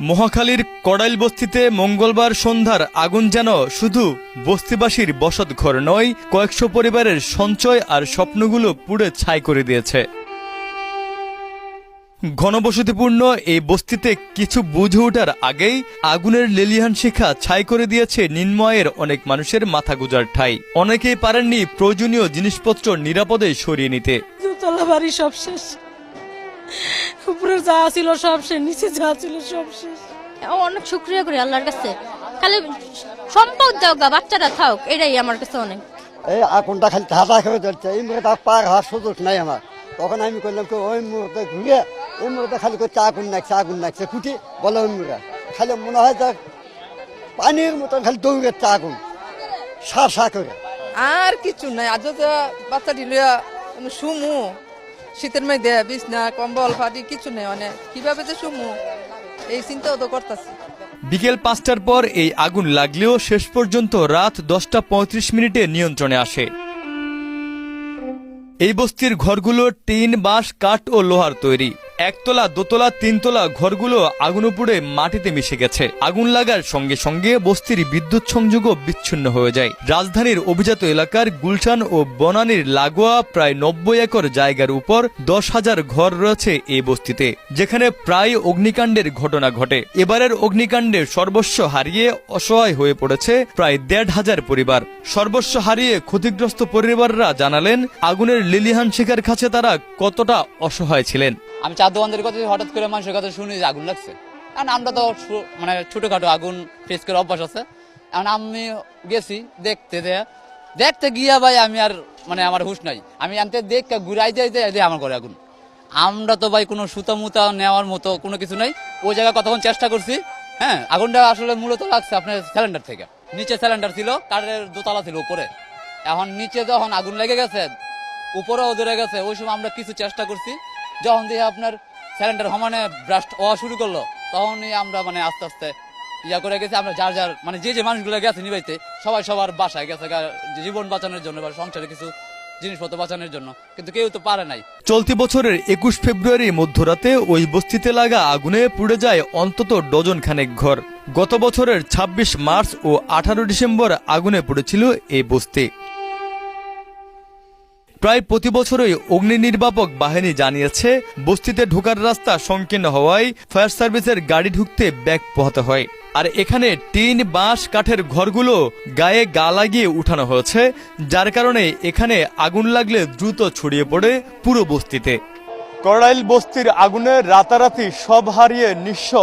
মহাখালীর কড়াইল বস্তিতে মঙ্গলবার সন্ধ্যার আগুন যেন শুধু বস্তিবাসীর বসত ঘর নয়, কয়েকশো পরিবারের সঞ্চয় আর স্বপ্নগুলো পুড়ে ছাই করে দিয়েছে। ঘনবসতিপূর্ণ এই বস্তিতে কিছু বুঝে ওঠার আগেই আগুনের লেলিহান শিখা ছাই করে দিয়েছে নিম্ন আয়ের অনেক মানুষের মাথা গুজার ঠাই। অনেকেই পারেননি প্রয়োজনীয় জিনিসপত্র নিরাপদে সরিয়ে নিতে। দুতলা বাড়ি সব শেষ, উপরে যা ছিল সব শেষ, নিচে যা ছিল সব শেষ। অনেক শুকরিয়া করি আল্লাহর কাছে, খালি সম্পদ দাও গা, বাচ্চারা থাক, এটাই আমার কাছে অনেক। এই আগুনটা খালি ধাঁধা করে চলছে, এই মুহূর্তে পার হওয়ার সুযোগ নাই আমার। তখন আমি করলাম কি ওই মুহূর্তে ঘুরে এই মুহূর্তে খালি করছে আগুন লাগছে কুটি বলে ওই মুহূর্তে খালি মনে হয় যে পানির মতন খালি দৌড়াচ্ছে আগুন সা করে। আর কিছু নাই, আজ তো বাচ্চাটি লইয়া শুমু শীতের মধ্যে বিছনা কম্বল ফাটি কিছু নেই, মানে কিভাবে যে শুমু এই চিন্তাও তো করতেছি। বিকেল 5টার পর এই আগুন লাগলেও শেষ পর্যন্ত রাত 10টা 35 নিয়ন্ত্রণে আসে। এই বস্তির ঘরগুলো টিন, বাঁশ, কাঠ ও লোহার তৈরি। একতলা, দোতলা, তিনতলা ঘরগুলো আগুন পুড়ে মাটিতে মিশে গেছে। আগুন লাগার সঙ্গে সঙ্গে বস্তির বিদ্যুৎ সংযোগও বিচ্ছিন্ন হয়ে যায়। রাজধানীর অভিজাত এলাকার গুলশান ও বনানীর লাগোয়া প্রায় 90 একর জায়গার উপর 10,000 ঘর রয়েছে এই বস্তিতে, যেখানে প্রায় অগ্নিকাণ্ডের ঘটনা ঘটে। এবারের অগ্নিকাণ্ডে সর্বস্ব হারিয়ে অসহায় হয়ে পড়েছে প্রায় 1,500 পরিবার। সর্বস্ব হারিয়ে ক্ষতিগ্রস্ত পরিবাররা জানালেন আগুনের লিলিহান শিখার কাছে তারা কতটা অসহায় ছিলেন। আমি চা দোকানদের কথা হঠাৎ করে মানুষের কথা শুনি যে আগুন লাগছে, কারণ আমরা তো মানে ছোটখাটো আগুন ফেস করে অভ্যাস আছে। এখন আমি গেছি দেখতে গিয়া ভাই আমি আর মানে আমার হুঁশ নাই, আমি আনতে দেখতে ঘুরাই দিয়ে আমার ঘরে আগুন। আমরা তো ভাই কোনো সুতা মুতা নেওয়ার মতো কোনো কিছু নাই। ওই জায়গায় কতক্ষণ চেষ্টা করছি, হ্যাঁ আগুনটা আসলে মূলত লাগছে আপনার সিলিন্ডার থেকে। নিচে সিলিন্ডার ছিল, কাঠের দোতলা ছিল উপরে, এখন নিচে যখন আগুন লেগে গেছে উপরেও ধরে গেছে। ওই সময় আমরা কিছু চেষ্টা করছি, যখন দিয়ে আপনার সিলিন্ডার সমানে ব্রাস্ট হওয়া শুরু করলো তখনই আমরা মানে আস্তে আস্তে ইয়া করে গেছি। আমরা যার মানে যে মানুষগুলো গেছে নিবাইতে সবাই সবার বাসায় গেছে জীবন বাঁচানোর জন্য বা সংসারে কিছু জিনিসপত্র বাঁচানোর জন্য, কিন্তু কেউ তো পারে নাই। চলতি বছরের 21 ফেব্রুয়ারি মধ্যরাতে ওই বস্তিতে লাগা আগুনে পুড়ে যায় অন্তত ডজন খানেক ঘর। গত বছরের 26 মার্চ ও 18 ডিসেম্বর আগুনে পুড়েছিল এই বস্তি। প্রায় প্রতি বছরই অগ্নি নির্বাপক বাহিনী জানিয়েছে বস্তিতে ঢোকার রাস্তা সংকীর্ণ হওয়ায় ফায়ার সার্ভিসের গাড়ি ঢুকতে ব্যাগ পোহাতে হয়। আর এখানে টিন, বাঁশ, কাঠের ঘরগুলো গায়ে গা লাগিয়ে উঠানো হয়েছে, যার কারণে এখানে আগুন লাগলে দ্রুত ছড়িয়ে পড়ে পুরো বস্তিতে। কড়াইল বস্তির আগুনে রাতারাতি সব হারিয়ে নিঃস্ব